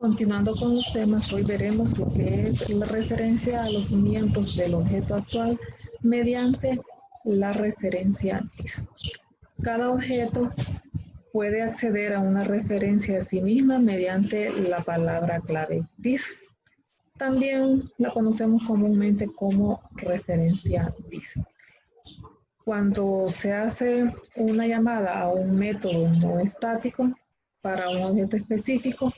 Continuando con los temas, hoy veremos lo que es la referencia a los miembros del objeto actual mediante la referencia this. Cada objeto puede acceder a una referencia a sí misma mediante la palabra clave this. También la conocemos comúnmente como referencia this. Cuando se hace una llamada a un método no estático para un objeto específico,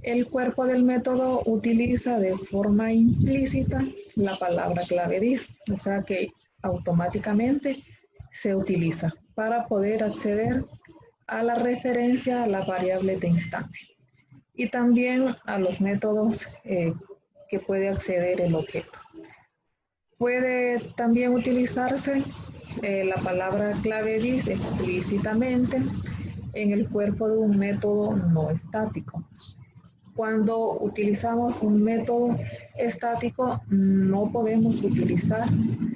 el cuerpo del método utiliza de forma implícita la palabra clave this, o sea que automáticamente se utiliza para poder acceder a la referencia a la variable de instancia y también a los métodos que puede acceder el objeto. Puede también utilizarse la palabra clave this explícitamente en el cuerpo de un método no estático. Cuando utilizamos un método estático, no podemos utilizar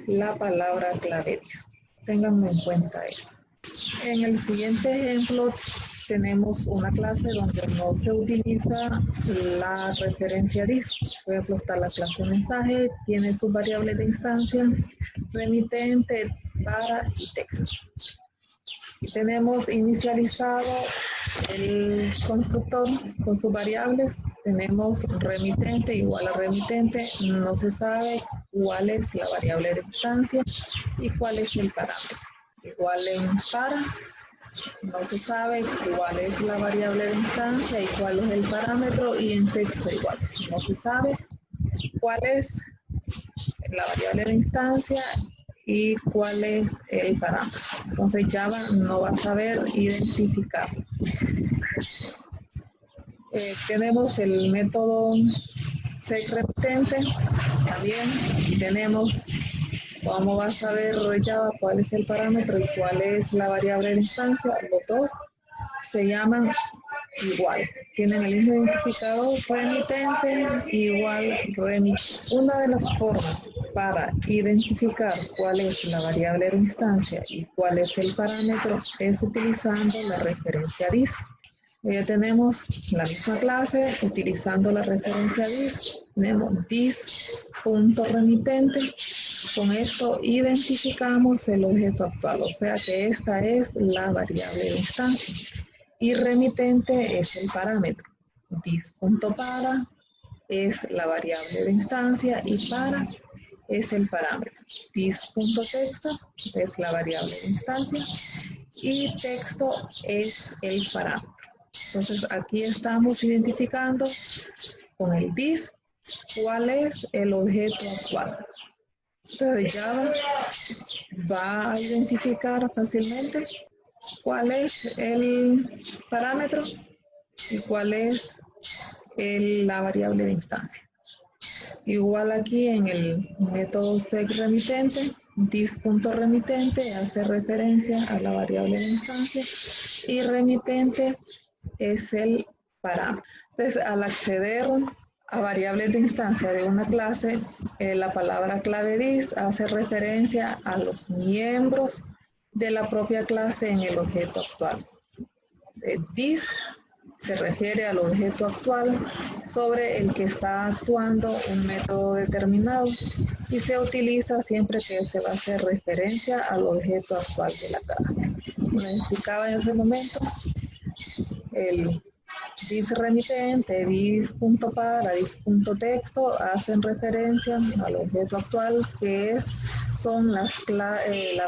la palabra clave this. Ténganlo en cuenta eso. En el siguiente ejemplo, tenemos una clase donde no se utiliza la referencia this. Por ejemplo, está la clase mensaje, tiene su variable de instancia, remitente, para y texto. Y tenemos inicializado el constructor con sus variables. Tenemos remitente igual a remitente. No se sabe cuál es la variable de instancia y cuál es el parámetro. Igual en para, no se sabe cuál es la variable de instancia y cuál es el parámetro, y en texto igual. No se sabe cuál es la variable de instancia y cuál es el parámetro. Entonces Java no va a saber identificar. Tenemos el método secretente también, y tenemos cómo va a saber Java cuál es el parámetro y cuál es la variable de instancia. Los dos se llaman igual, tienen el mismo identificador, remitente igual remit. Una de las formas para identificar cuál es la variable de instancia y cuál es el parámetro es utilizando la referencia this. Ya tenemos la misma clase utilizando la referencia this. Tenemos this.remitente. Con esto identificamos el objeto actual, o sea que esta es la variable de instancia. Y remitente es el parámetro. This.para es la variable de instancia y para es el parámetro. This.texto es la variable de instancia y texto es el parámetro. Entonces aquí estamos identificando con el this cuál es el objeto actual. Entonces Java va a identificar fácilmente cuál es el parámetro y cuál es la variable de instancia. Igual aquí en el método secRemitente, this.remitente hace referencia a la variable de instancia y remitente es el parámetro. Entonces, al acceder a variables de instancia de una clase, la palabra clave this hace referencia a los miembros de la propia clase en el objeto actual. This se refiere al objeto actual sobre el que está actuando un método determinado y se utiliza siempre que se va a hacer referencia al objeto actual de la clase. Como explicaba en ese momento, el this remitente, this.para, this.texto hacen referencia al objeto actual que son las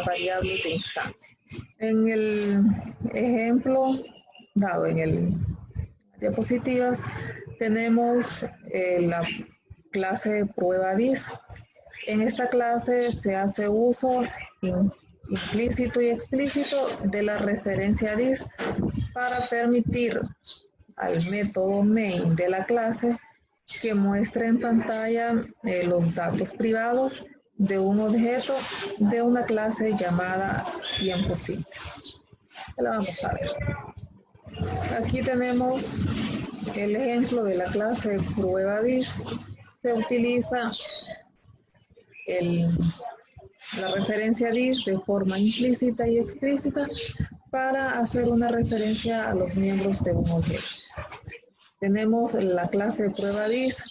variables de instancia. En el ejemplo dado en el diapositivas tenemos la clase prueba this. En esta clase se hace uso implícito y explícito de la referencia this para permitir al método main de la clase que muestre en pantalla los datos privados de un objeto de una clase llamada tiempo simple. La vamos a ver. Aquí tenemos el ejemplo de la clase prueba this. Se utiliza la referencia this de forma implícita y explícita para hacer una referencia a los miembros de un objeto. Tenemos la clase prueba dis,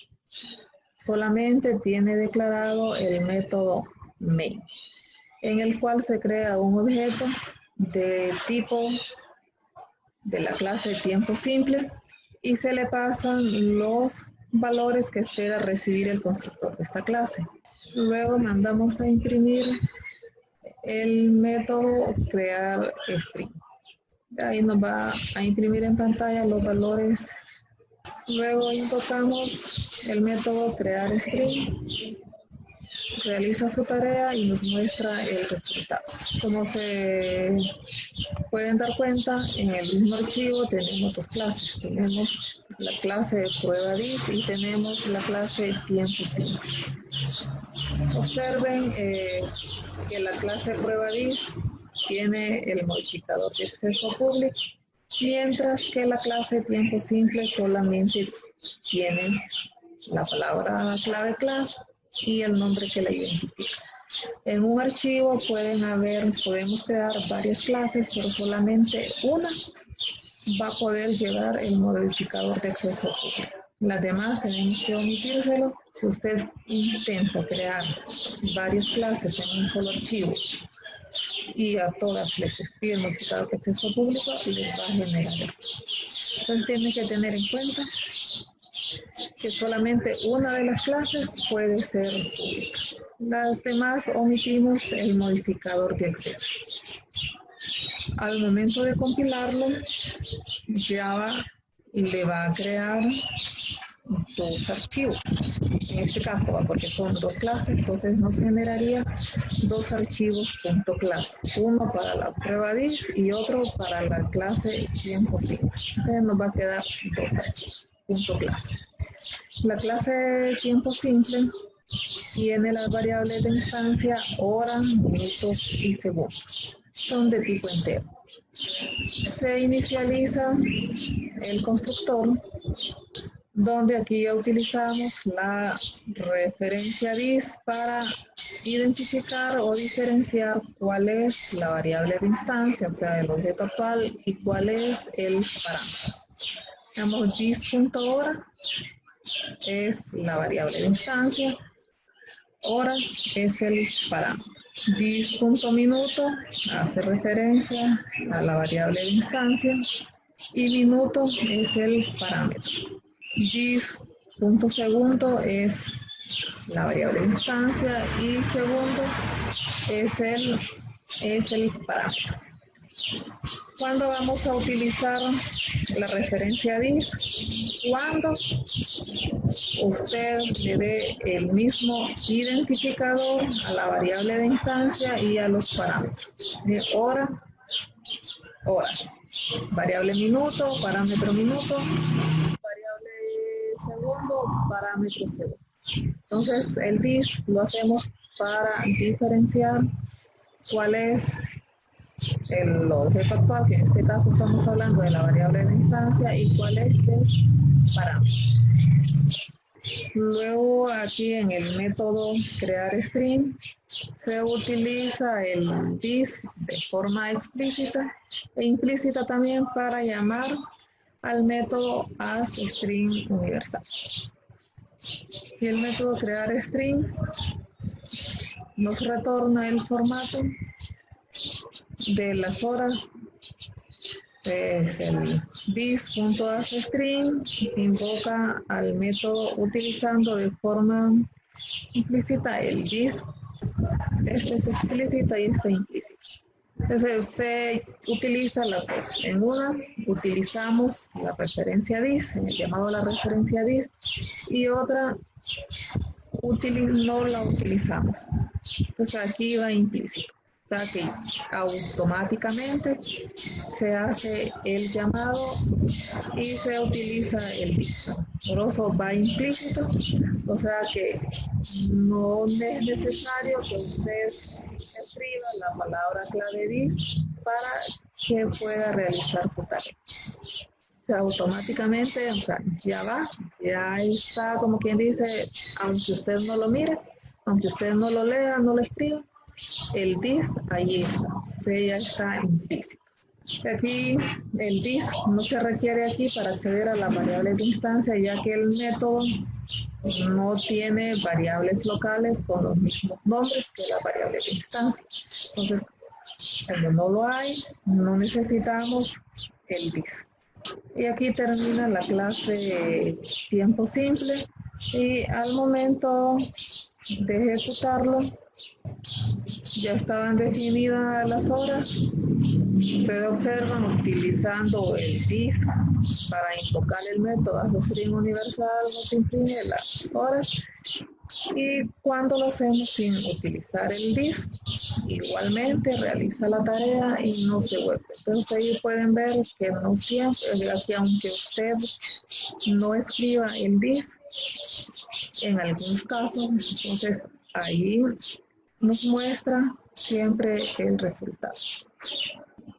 solamente tiene declarado el método main, en el cual se crea un objeto de tipo de la clase tiempo simple y se le pasan los valores que espera recibir el constructor de esta clase. Luego mandamos a imprimir el método crear string. Ahí nos va a imprimir en pantalla los valores. Luego invocamos el método crear string, realiza su tarea y nos muestra el resultado. Como se pueden dar cuenta, en el mismo archivo tenemos dos clases. Tenemos la clase de prueba dis y tenemos la clase tiempo simple. Observen que la clase prueba dis tiene el modificador de acceso público, mientras que la clase tiempo simple solamente tiene la palabra clave clase y el nombre que la identifica. En un archivo podemos crear varias clases, pero solamente una va a poder llevar el modificador de acceso público. Las demás tenemos que omitírselo. Si usted intenta crear varias clases en un solo archivo y a todas les escribe el modificador de acceso público, les va a generar error. Entonces tiene que tener en cuenta que solamente una de las clases puede ser pública. Las demás omitimos el modificador de acceso. Al momento de compilarlo, Java le va a crear dos archivos. En este caso, porque son dos clases, entonces nos generaría dos archivos .clase. Uno para la prueba dis y otro para la clase tiempo simple. Entonces nos va a quedar dos archivos .clase. La clase tiempo simple tiene las variables de instancia hora, minutos y segundos. Son de tipo entero. Se inicializa el constructor, donde aquí ya utilizamos la referencia dis para identificar o diferenciar cuál es la variable de instancia, o sea, el objeto actual, y cuál es el parámetro. Digamos, dis.hora es la variable de instancia, hora es el parámetro. Dis.minuto hace referencia a la variable de instancia y minuto es el parámetro. Dis.segundo es la variable de instancia y segundo es el parámetro. ¿Cuándo vamos a utilizar la referencia dis? Cuando usted le dé el mismo identificador a la variable de instancia y a los parámetros. De hora, variable minuto, parámetro minuto, variable segundo, parámetro segundo. Entonces el dis lo hacemos para diferenciar cuál es el objeto actual, que en este caso estamos hablando de la variable de instancia, y cuál es el parámetro. Luego aquí en el método crear string se utiliza el dis de forma explícita e implícita también para llamar al método addString universal. Y el método crear string nos retorna el formato de las horas. Es el dis.addString, invoca al método utilizando de forma implícita el dis. Este es explícita y este implícita. Entonces se utiliza las dos. En una utilizamos la referencia dis, en el llamado a la referencia dis, y otra no la utilizamos. Entonces aquí va implícito. O sea que automáticamente se hace el llamado y se utiliza el dis. Por eso va implícito, o sea que no es necesario que usted escriba la palabra clave dis para que pueda realizar su tarea. O sea, automáticamente, o sea, ya está, como quien dice, aunque usted no lo mire, aunque usted no lo lea, no lo escriba, el dis ahí está, usted ya está implícito. Aquí el dis no se requiere aquí para acceder a la variable de instancia, ya que el método no tiene variables locales con los mismos nombres que la variable de instancia. Entonces, como no lo hay, no necesitamos el dis. Y aquí termina la clase tiempo simple y al momento de ejecutarlo ya estaban definidas las horas. Ustedes observan utilizando el dis para invocar el método ArroString universal, nos imprime las horas. Y cuando lo hacemos sin utilizar el dis, igualmente realiza la tarea y nos devuelve. Entonces ahí pueden ver que no siempre, que aunque usted no escriba el dis, en algunos casos, entonces ahí nos muestra siempre el resultado.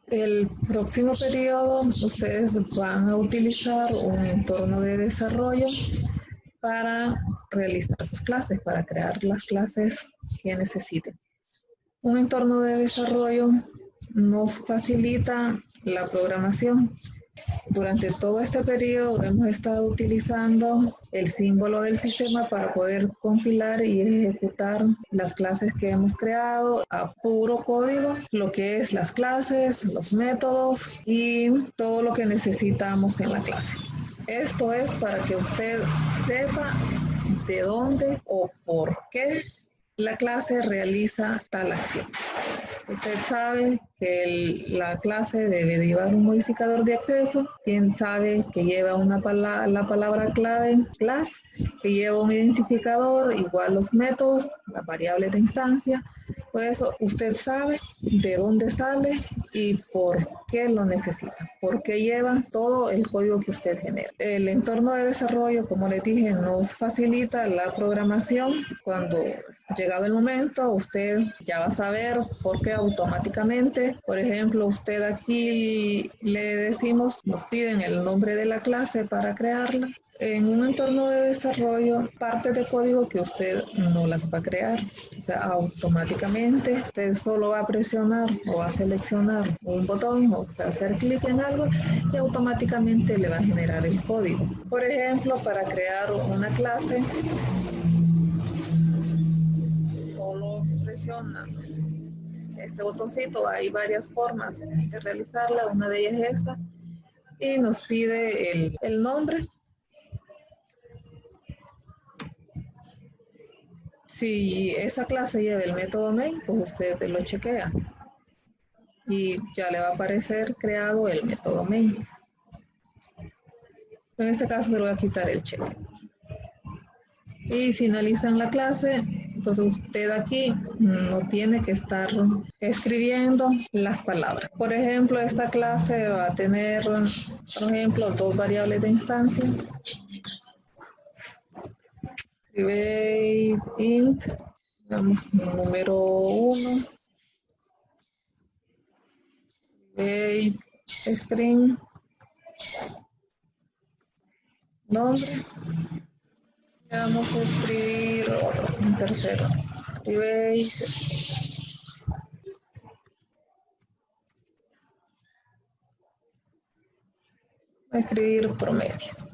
El próximo periodo ustedes van a utilizar un entorno de desarrollo para realizar sus clases, para crear las clases que necesiten. Un entorno de desarrollo nos facilita la programación. Durante todo este periodo hemos estado utilizando el símbolo del sistema para poder compilar y ejecutar las clases que hemos creado a puro código, lo que es las clases, los métodos y todo lo que necesitamos en la clase. Esto es para que usted sepa de dónde o por qué la clase realiza tal acción. Usted sabe que la clase debe llevar un modificador de acceso, quien sabe que lleva la palabra clave class, que lleva un identificador, igual los métodos, las variables de instancia. Por eso usted sabe de dónde sale y por qué lo necesita, por qué lleva todo el código que usted genera. El entorno de desarrollo, como les dije, nos facilita la programación. Cuando llegado el momento, usted ya va a saber por qué automáticamente. Por ejemplo, usted aquí le decimos, nos piden el nombre de la clase para crearla. En un entorno de desarrollo, parte de código que usted no las va a crear. O sea, automáticamente usted solo va a presionar o va a seleccionar un botón o sea, hacer clic en algo y automáticamente le va a generar el código. Por ejemplo, para crear una clase, solo presiona este botoncito. Hay varias formas de realizarla, una de ellas es esta, y nos pide el nombre. Si esa clase lleva el método main, pues usted lo chequea y ya le va a aparecer creado el método main. En este caso se le va a quitar el cheque. Y finalizan la clase, entonces usted aquí no tiene que estar escribiendo las palabras. Por ejemplo, esta clase va a tener, por ejemplo, dos variables de instancia. Private int, digamos, número 1. Private string, nombre. Vamos a escribir otro, un tercero. Private a escribir promedio.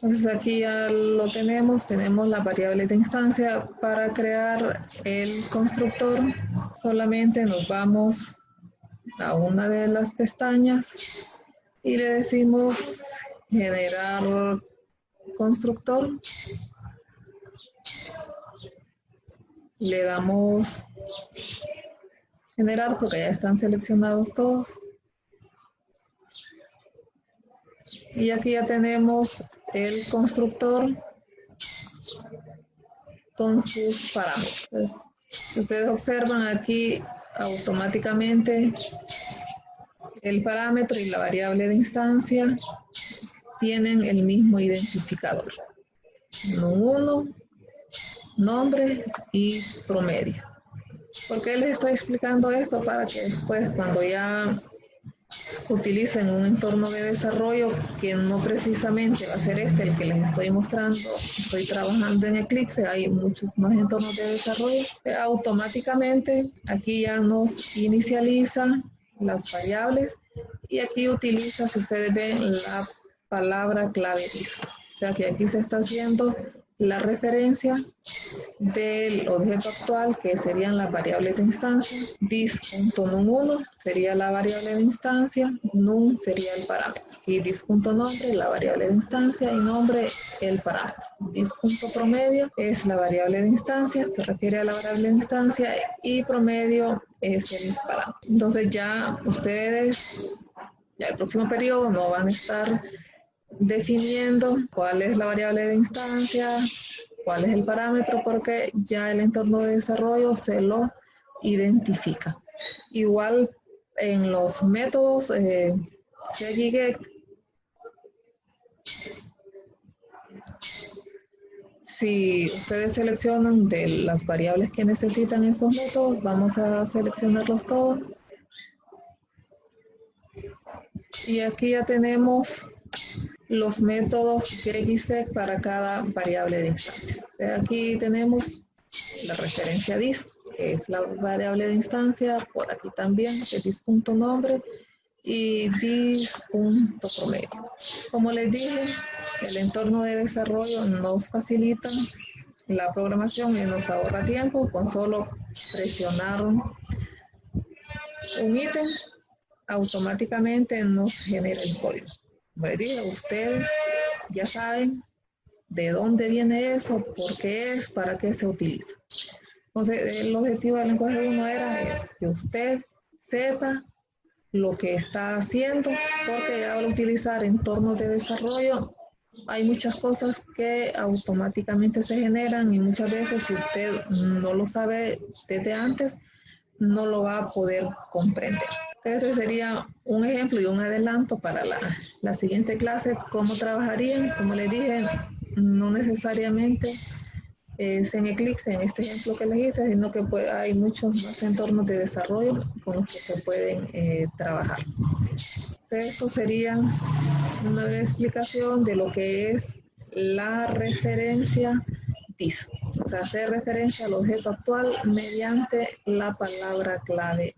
Entonces aquí ya lo tenemos la variable de instancia. Para crear el constructor solamente nos vamos a una de las pestañas y le decimos generar constructor. Le damos generar porque ya están seleccionados todos. Y aquí ya tenemos el constructor con sus parámetros. Si ustedes observan aquí automáticamente el parámetro y la variable de instancia tienen el mismo identificador. 1, nombre y promedio. ¿Por qué les estoy explicando esto? Para que después cuando ya utilicen un entorno de desarrollo que no precisamente va a ser el que les estoy mostrando. Estoy trabajando en Eclipse, hay muchos más entornos de desarrollo. Automáticamente aquí ya nos inicializa las variables y aquí utiliza, si ustedes ven, la palabra clave dis. O sea que aquí se está haciendo la referencia del objeto actual, que serían las variables de instancia. Dis.num1 sería la variable de instancia, num sería el parámetro, y dis.nombre la variable de instancia y nombre el parámetro. Dis.promedio es la variable de instancia, se refiere a la variable de instancia, y promedio es el parámetro. Entonces ya ustedes, ya el próximo periodo no van a estar definiendo cuál es la variable de instancia, cuál es el parámetro, porque ya el entorno de desarrollo se lo identifica. Igual en los métodos SEGI-GET, si ustedes seleccionan de las variables que necesitan esos métodos, vamos a seleccionarlos todos. Y aquí ya tenemos los métodos GET y SEG para cada variable de instancia. Aquí tenemos la referencia dis, que es la variable de instancia, por aquí también, que es dis.nombre y dis.promedio. Como les dije, el entorno de desarrollo nos facilita la programación y nos ahorra tiempo con solo presionar un ítem, automáticamente nos genera el código. Como les dije, ustedes ya saben de dónde viene eso, por qué es, para qué se utiliza. Entonces, el objetivo del lenguaje 1 era que usted sepa lo que está haciendo, porque al utilizar entornos de desarrollo hay muchas cosas que automáticamente se generan y muchas veces si usted no lo sabe desde antes, no lo va a poder comprender. Ese sería un ejemplo y un adelanto para la siguiente clase, cómo trabajarían. Como les dije, no necesariamente es en Eclipse, en este ejemplo que les hice, sino que hay muchos más entornos de desarrollo con los que se pueden trabajar. Esto sería una breve explicación de lo que es la referencia dis. O sea, hacer referencia al objeto actual mediante la palabra clave